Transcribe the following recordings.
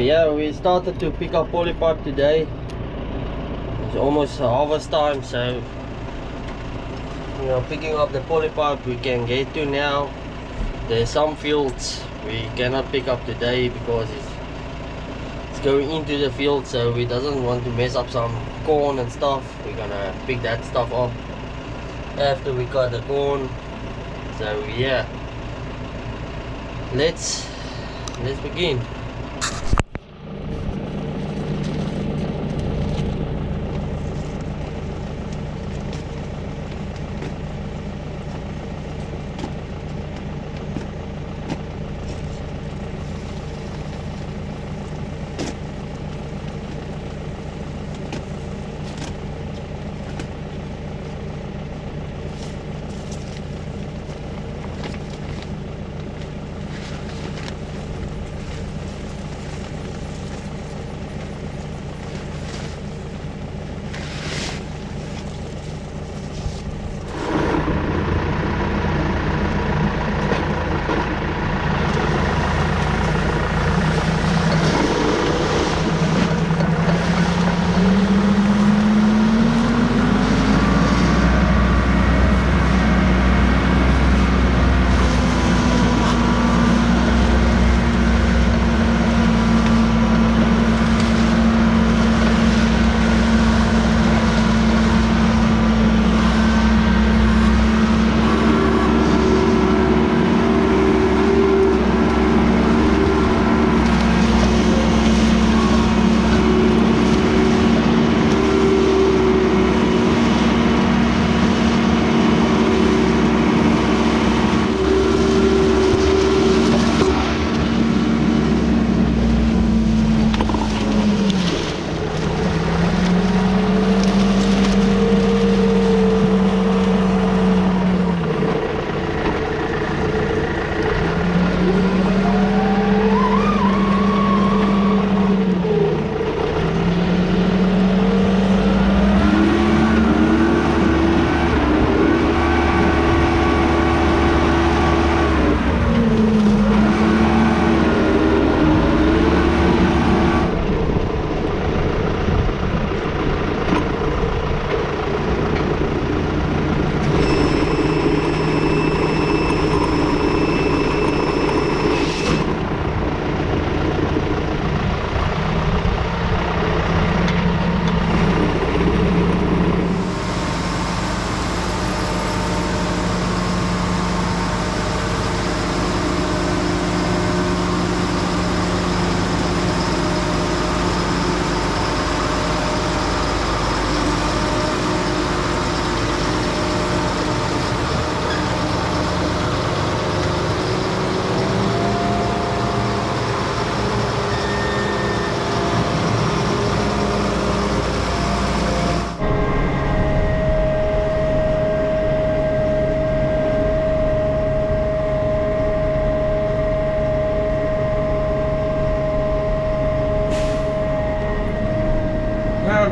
yeah, we started to pick up polypipe today. It's almost harvest time, so you know, picking up the polypipe we can get to now. There's some fields we cannot pick up today because it's going into the field, so we doesn't want to mess up some corn and stuff. We're gonna pick that stuff up after we cut the corn. So yeah, let's begin.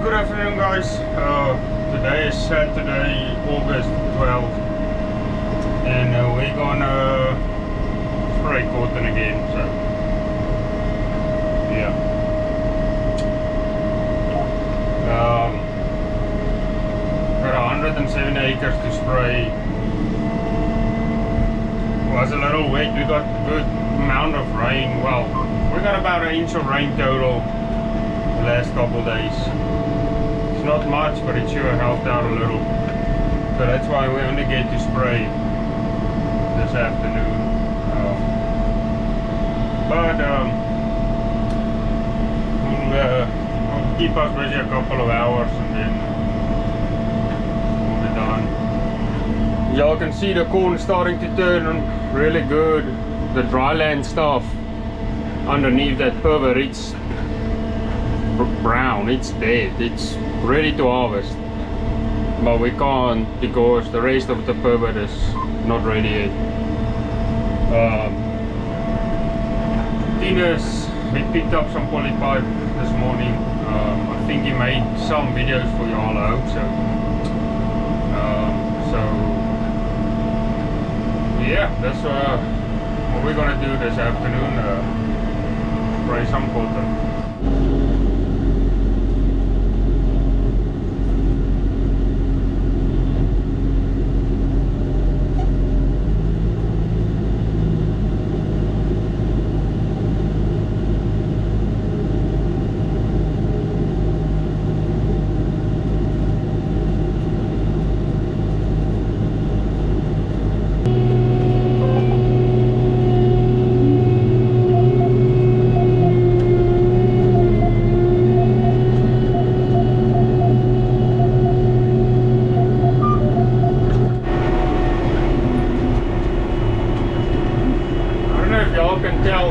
Good afternoon, guys. Today is Saturday, August 12th, and we're gonna spray cotton again. So yeah, got 170 acres to spray. Was a little wet. We got a good amount of rain. Well, we got about an inch of rain total the last couple days. It's not much, but it sure helped out a little. So that's why we only get to spray this afternoon. We'll keep us busy a couple of hours and then we'll be done. Y'all can see the corn starting to turn really good. The dryland stuff underneath that pivot, it's brown, it's dead, it's ready to harvest, but we can't because the rest of the pivot is not ready yet. Tina's, he picked up some polypipe this morning. I think he made some videos for y'all, I hope so. Yeah, that's what we're gonna do this afternoon. spray some cotton.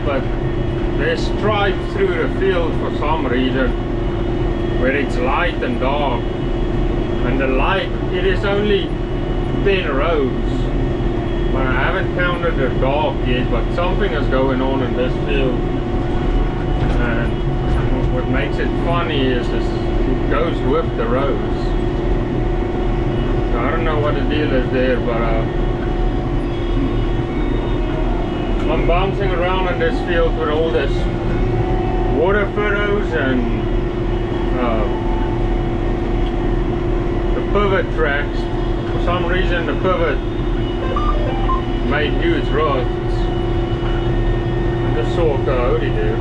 But there's stripes through the field for some reason where it's light and dark, and the light, it is only 10 rows, but I haven't counted the dark yet. But something is going on in this field, and what makes it funny is it goes with the rows. I don't know what the deal is there, but I'm bouncing around in this field with all this water furrows and the pivot tracks. For some reason the pivot made huge ruts. I just saw a coyote there.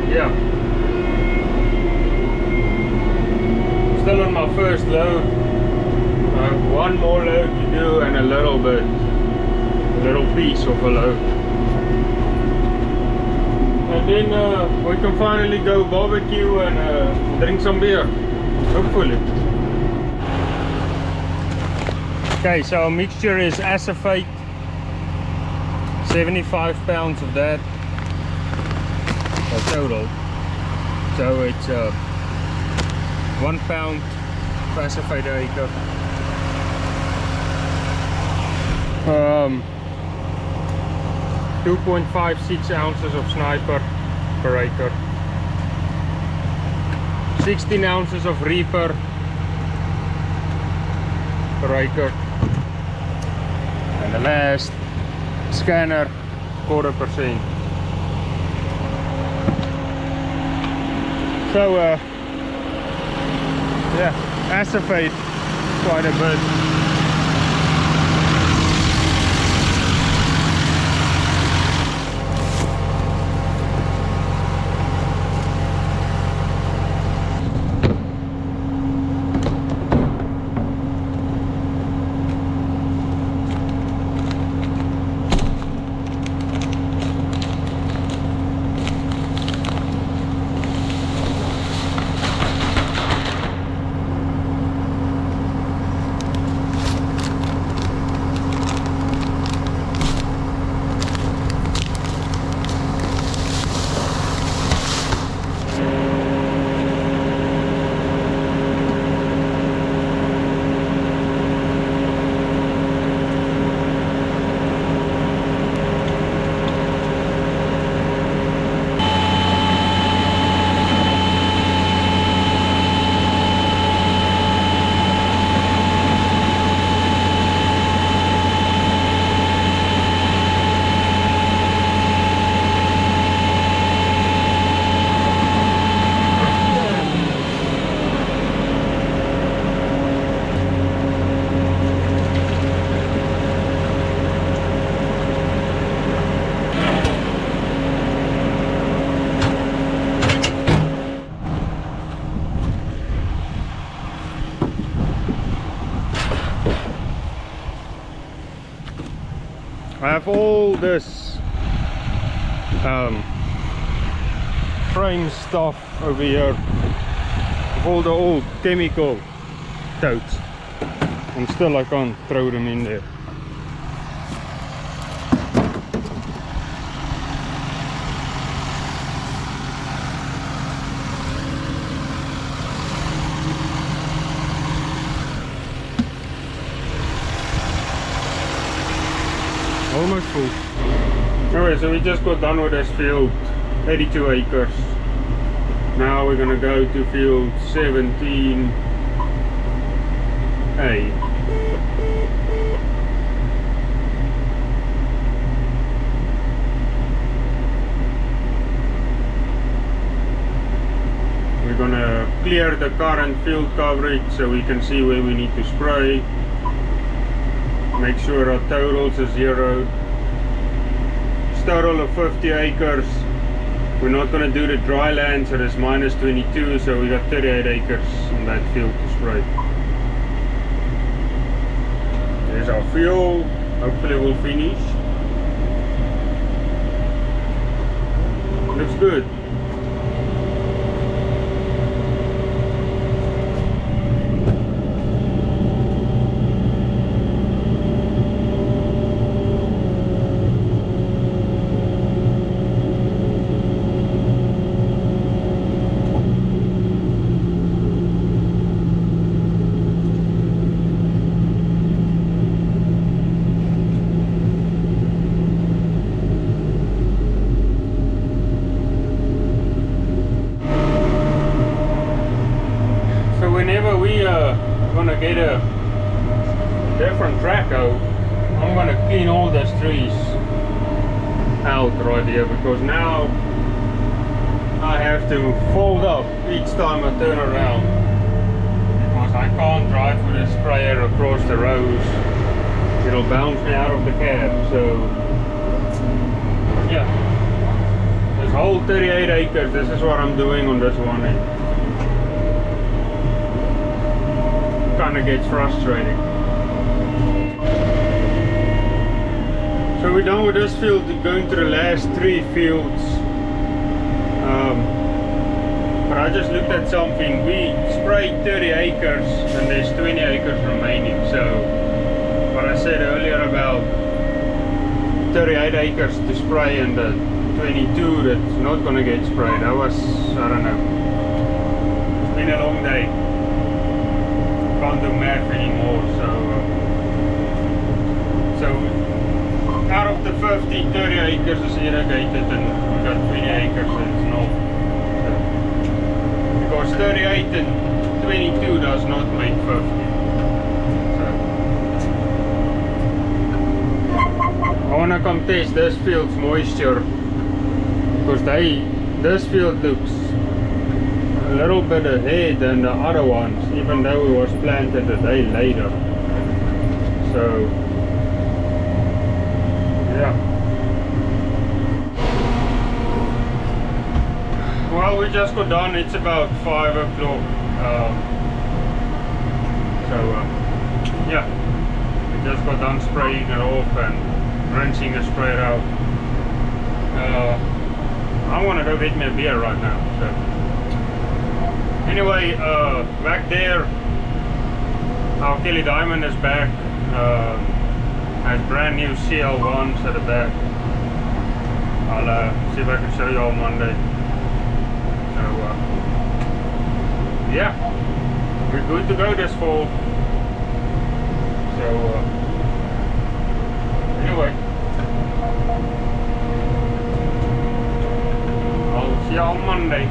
Yeah. Still on my first load. I have one more load to do and a little piece of a load. And then we can finally go barbecue and drink some beer, hopefully. Okay, so our mixture is acephate, 75 pounds of that, total. So it's 1 pound of acephate a acre. 2.56 ounces of sniper per acre. 16 ounces of reaper per acre. And the last scanner, 0.25%. So yeah, acephate quite a bit. I have all this frame stuff over here, of all the old chemical totes, and still I can't throw them in there. Almost full. Alright, so we just got done with this field, 82 acres. Now we're gonna go to field 17A. clear the current field coverage so we can see where we need to spray. Make sure our totals are zeroed. Total of 50 acres. We're not going to do the dry land, so there's minus 22, so we got 38 acres in that field to spray. There's our fuel. Hopefully we'll finish. Looks good. Whenever we gonna get a different track out, I'm gonna clean all these trees out right here, because now I have to fold up each time I turn around, because I can't drive with a sprayer across the rows. It'll bounce me out of the cab. So yeah, this whole 38 acres, this is what I'm doing on this one end. Kind of gets frustrating. So we're done with this field, going to the last 3 fields. But I just looked at something. We sprayed 30 acres and there's 20 acres remaining. So what I said earlier about 38 acres to spray and the 22 that's not going to get sprayed, that was, I don't know, it's been a long day. Can't do math anymore, so out of the 50, 30 acres is irrigated and we got 20 acres that's not. So, because 38 and 22 does not make 50. So I want to come test this field's moisture, because this field looks a little bit ahead than the other ones, even though it was planted a day later. So yeah, well, we just got done. It's about 5 o'clock. Yeah, we just got done spraying it off and rinsing the sprayer out. I want to go get me a beer right now. So anyway, back there, our Kelly Diamond is back. Has brand new CL1s at the back. I'll see if I can show you on Monday. So yeah, we're good to go this fall. So anyway, I'll see you on Monday.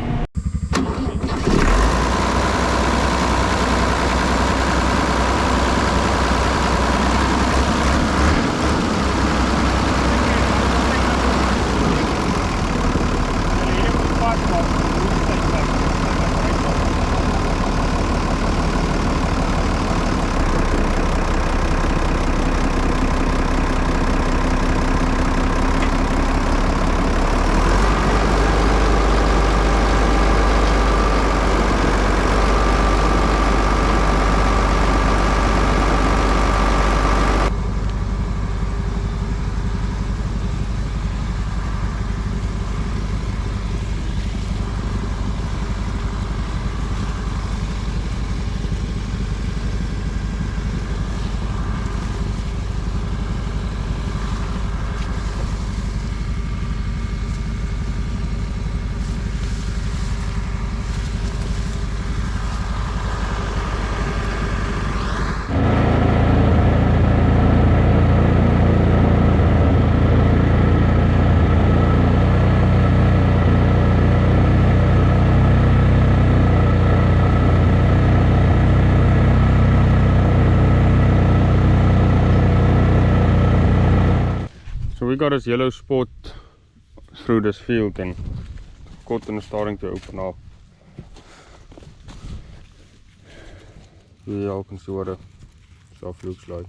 So we got this yellow spot through this field and cotton is starting to open up. So y'all can see what the stuff looks like.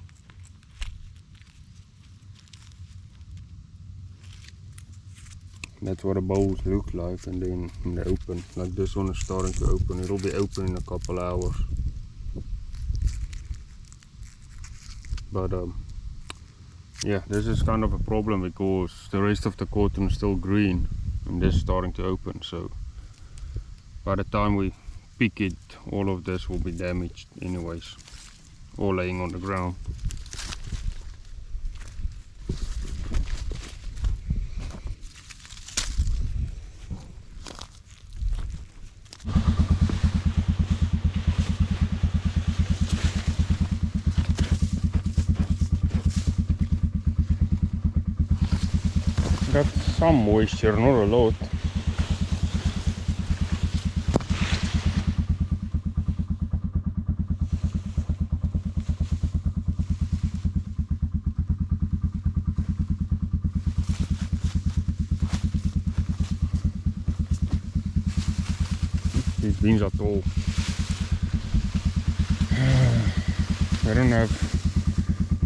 That's what the bowls look like, and then in the open, like this one is starting to open. It'll be open in a couple hours. But yeah, this is kind of a problem because the rest of the cotton is still green and this is starting to open. So by the time we pick it, all of this will be damaged anyways, or laying on the ground. Got some moisture, not a lot. These beans are tall. I don't have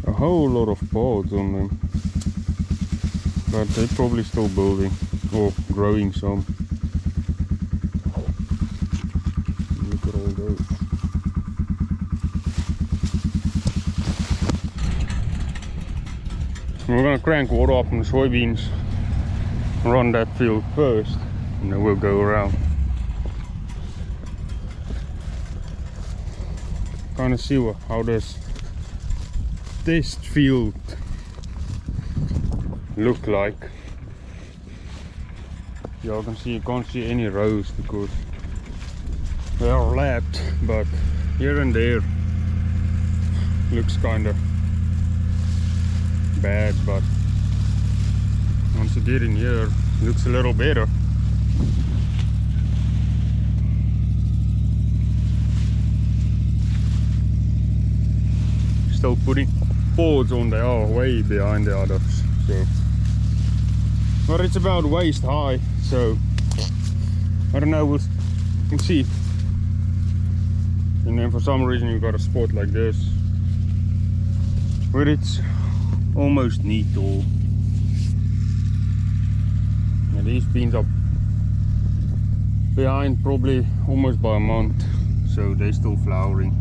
a whole lot of pods on them, but they're probably still building or growing some. Look at all those. We're gonna crank water up on the soybeans, run that field first, and then we'll go around. Kind of see how this field look like. Y'all can see, you can't see any rows because they are lapped, but here and there looks kind of bad, but once you get in here, it looks a little better. Still putting boards on, they are way behind the others, so, but it's about waist high, so I don't know, we'll see. And then for some reason you got a spot like this where it's almost knee tall. And these beans are behind probably almost by a month, so they're still flowering.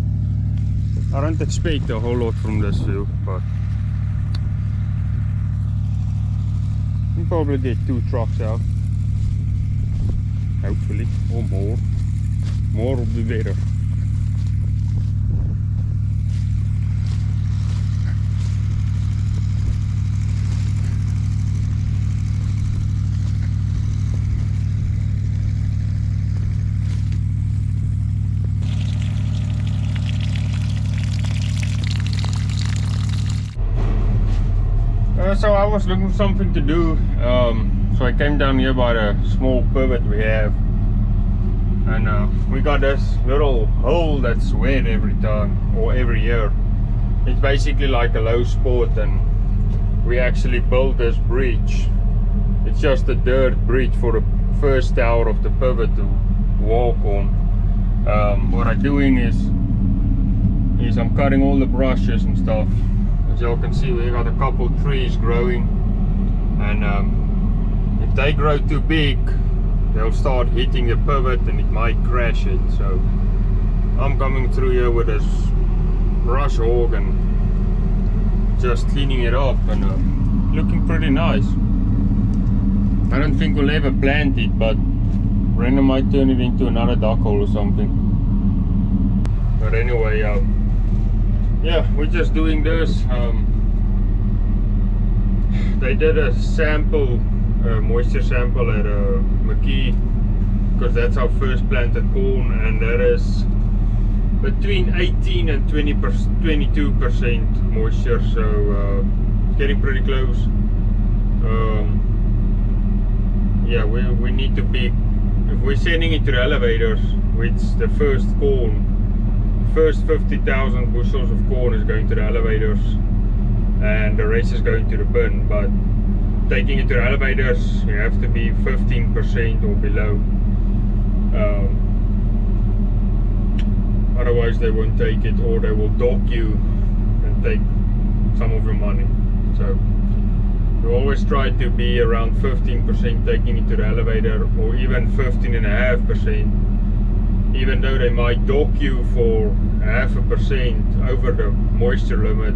I don't expect a whole lot from this field, but we'll probably get 2 trucks out, hopefully, or more. More will be better. So I was looking for something to do, so I came down here by the small pivot we have, and we got this little hole that's wet every time, or every year. It's basically like a low spot, and we actually built this bridge. It's just a dirt bridge for the first tower of the pivot to walk on. What I'm doing is I'm cutting all the brushes and stuff. As y'all can see, we got a couple trees growing, and if they grow too big, they'll start hitting the pivot and it might crash it. So I'm coming through here with this brush hog and just cleaning it up, and looking pretty nice. I don't think we'll ever plant it, but Brenda might turn it into another duck hole or something. But anyway, yeah, we're just doing this. They did a sample, moisture sample at McKee, because that's our first planted corn, and that is between 18 and 22% moisture, so it's getting pretty close. Yeah, we need to be, if we're sending it to the elevators, which the first corn, first 50,000 bushels of corn is going to the elevators, and the rest is going to the bin. But taking it to the elevators, you have to be 15% or below. otherwise they won't take it, or they will dock you and take some of your money. So we always try to be around 15% taking it to the elevator, or even 15.5%, even though they might dock you for 0.5% over the moisture limit.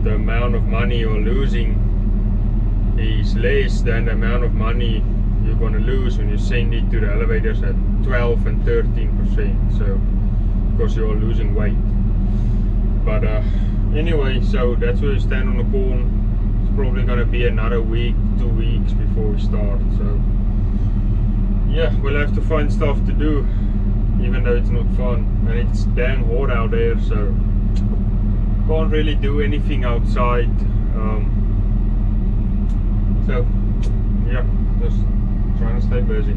The amount of money you're losing is less than the amount of money you're going to lose when you send it to the elevators at 12 and 13%. So because you're losing weight. But anyway, so that's where we stand on the corn. It's probably going to be another week, 2 weeks before we start. So yeah, we'll have to find stuff to do, even though it's not fun, and it's damn hot out there, so can't really do anything outside. So yeah, just trying to stay busy.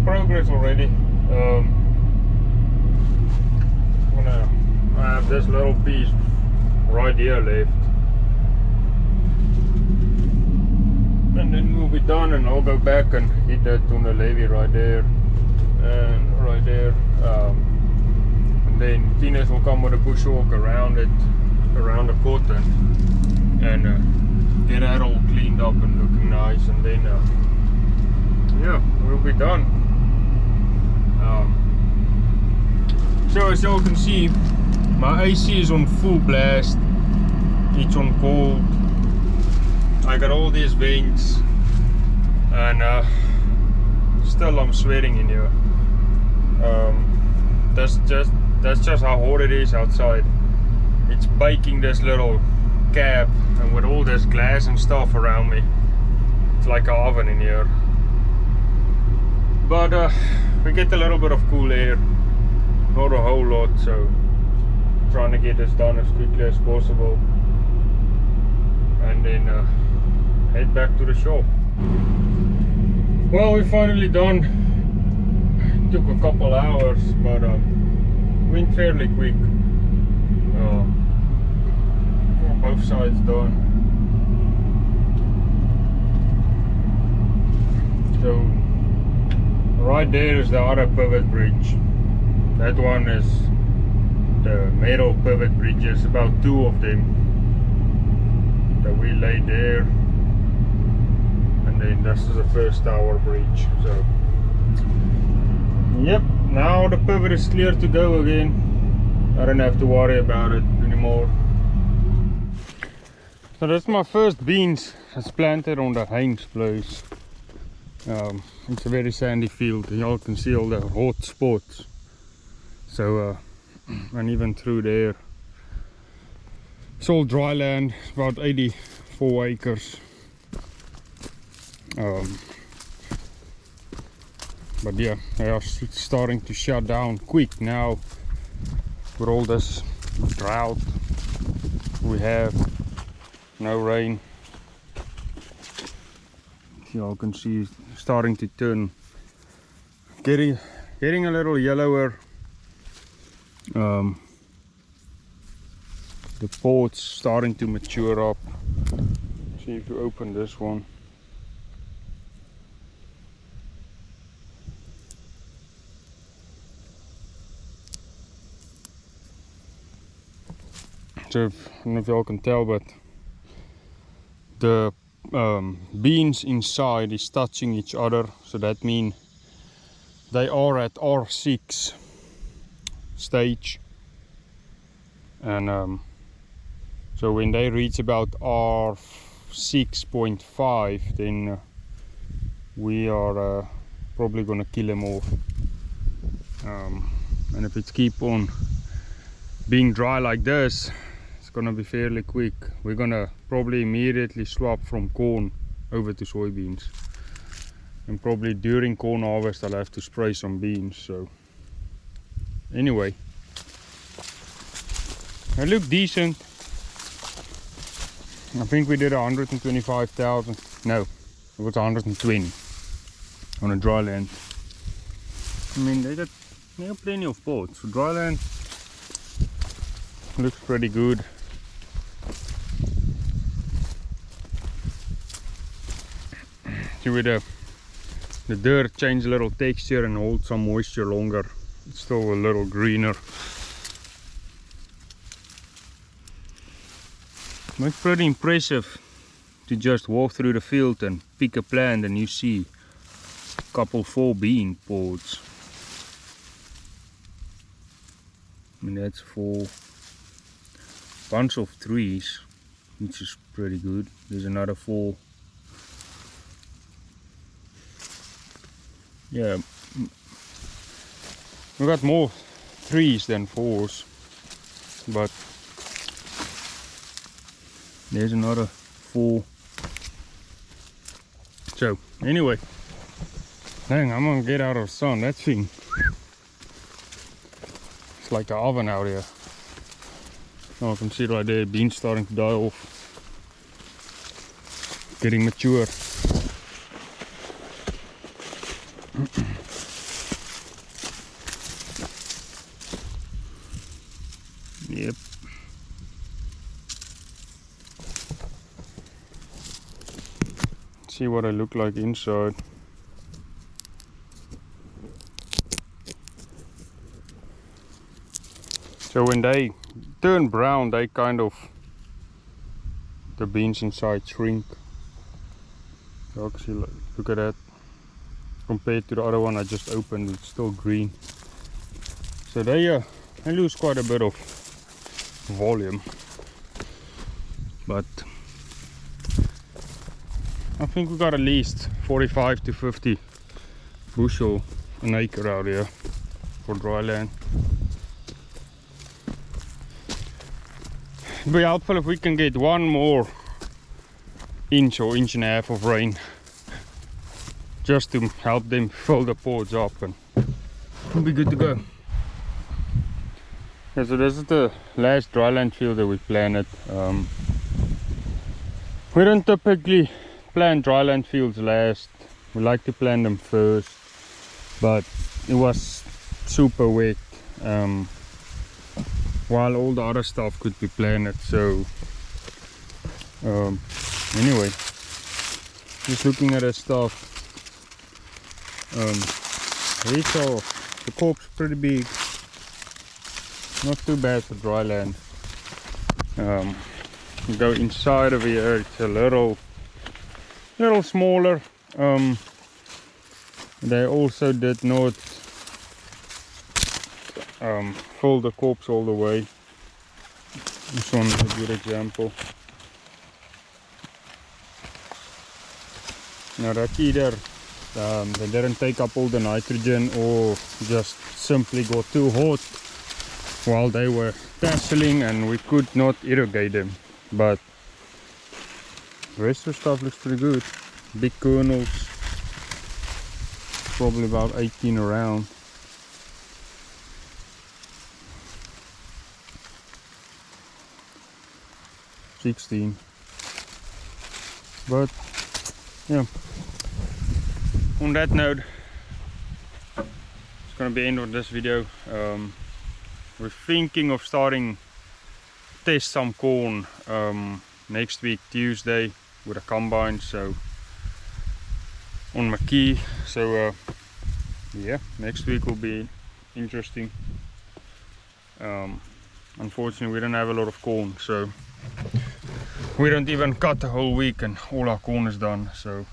progress already. I have this little piece right here left, and then we'll be done, and I'll go back and hit that on the levee right there and right there, and then Tina's will come with a bushwalk around it, around the cotton, and get that all cleaned up and looking nice, and then yeah, we'll be done. So as you can see, my AC is on full blast. It's on cold. I got all these vents, and still I'm sweating in here. That's just how hot it is outside. It's baking this little cab, and with all this glass and stuff around me, it's like an oven in here. But we get a little bit of cool air, not a whole lot, so trying to get this done as quickly as possible, and then head back to the shop. Well, we're finally done. It took a couple hours, but went fairly quick. Both sides done. So right there is the other pivot bridge. That one is the metal pivot bridges, about 2 of them that we laid there, and then this is the first tower bridge. So yep, now the pivot is clear to go again. I don't have to worry about it anymore. So that's my first beans that's planted on the Heinz place. It's a very sandy field, y'all can see all the hot spots. So and even through there it's all dry land, about 84 acres. But yeah, they are starting to shut down quick now with all this drought we have. No rain. Y'all can see starting to turn, getting a little yellower. The pods starting to mature up. See if you open this one. So I don't know if y'all can tell, but the beans inside is touching each other, so that means they are at R6 stage, and so when they reach about R6.5, then we are probably gonna kill them off. And if it keep on being dry like this, it's gonna be fairly quick. We're gonna probably immediately swap from corn over to soybeans, and probably during corn harvest I'll have to spray some beans. So anyway, they look decent. I think we did 125,000. No, it was 120 on a dry land. I mean, they got plenty of pods. So dry land looks pretty good. See, with the dirt change a little texture and hold some moisture longer. It's still a little greener. It's pretty impressive to just walk through the field and pick a plant and you see a couple 4 bean pods. I mean, that's 4 bunch of 3s, which is pretty good. There's another 4. Yeah, we got more 3s than 4s, but there's another 4. So anyway, dang, I'm gonna get out of the sun. That thing, it's like an oven out here. Now I can see right there, beans starting to die off, getting mature. Yep. See what I look like inside. So when they turn brown, they kind of, the beans inside shrink. You can see, look at that. compared to the other one I just opened. It's still green, so they lose quite a bit of volume, but I think we got at least 45 to 50 bushel an acre out here for dry land. It'd be helpful if we can get one more inch or inch and a half of rain, just to help them fill the pods up, and we'll be good to go. Yeah, so this is the last dryland field that we planted. We don't typically plant dryland fields last. We like to plant them first, but it was super wet while all the other stuff could be planted. So anyway, just looking at this stuff, these are, the corp's pretty big, not too bad for dry land. Go inside of here, it's a little smaller. They also did not fill the corpse all the way. This one is a good example. Now that's either they didn't take up all the nitrogen, or just simply got too hot while they were tasseling and we could not irrigate them. But the rest of the stuff looks pretty good. Big kernels, probably about 18 around. $16. But yeah, on that note, it's gonna be the end of this video. We're thinking of starting test some corn next week Tuesday with a combine, so on McKee. So yeah, next week will be interesting. Unfortunately we don't have a lot of corn, so we don't even cut the whole week and all our corn is done. So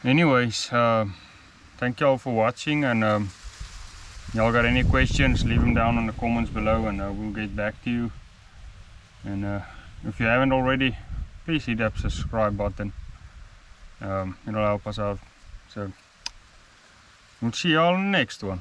anyways, thank you all for watching, and y'all got any questions, leave them down in the comments below, and we'll get back to you. And if you haven't already, please hit that subscribe button. It'll help us out. So we'll see y'all in the next one.